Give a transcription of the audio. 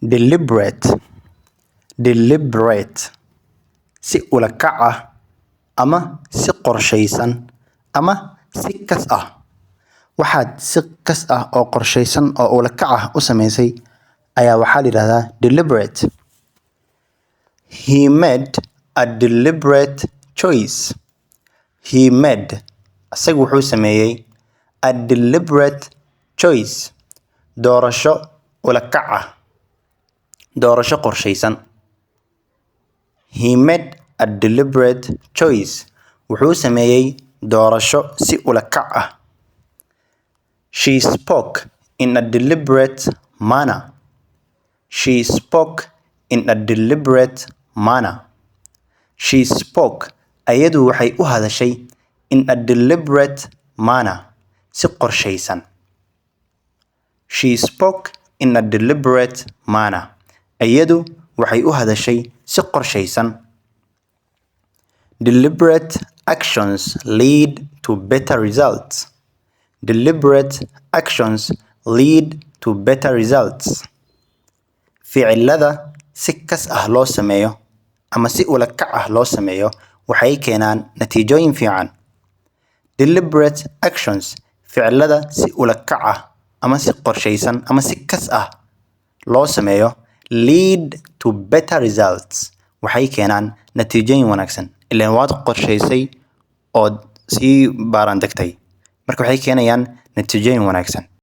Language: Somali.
deliberate, deliberate, si ula kac ah ama si qorshaysan ama si kas ah. Waxaad si kas ah oo qorshaysan oo ula kac ah u samaysay ayaa waxaa la yiraahdaa deliberate. He made a deliberate choice. He made, asagu wuxuu sameeyay a deliberate choice, doorasho ula kac ah, doorasho qorshaysan. He made a deliberate choice, wuxuu sameeyay doorasho si ula kac ah. She spoke in a deliberate manner. She spoke in a deliberate manner. She spoke, ayadu waxay u hadashay in a deliberate manner, si qorshaysan. She spoke in a deliberate manner. Ayadu waxay u hadashay si qorshaysan. Deliberate actions lead to better results. Deliberate actions lead to better results. Ficilada si kas ah loo sameeyo ama si ula kac ah loo sameeyo waxay keenaan natiijooyin fiican. Deliberate actions, ficilada si ula kac ah ama si qorshaysan ama si kas ah loo sameeyo, lead to better results, waxay keenaan natiijooyin wanaagsan. Ileen waad qorshaysay oo si baaran degtay, marka waxay keenayaan natiijooyin wanaagsan.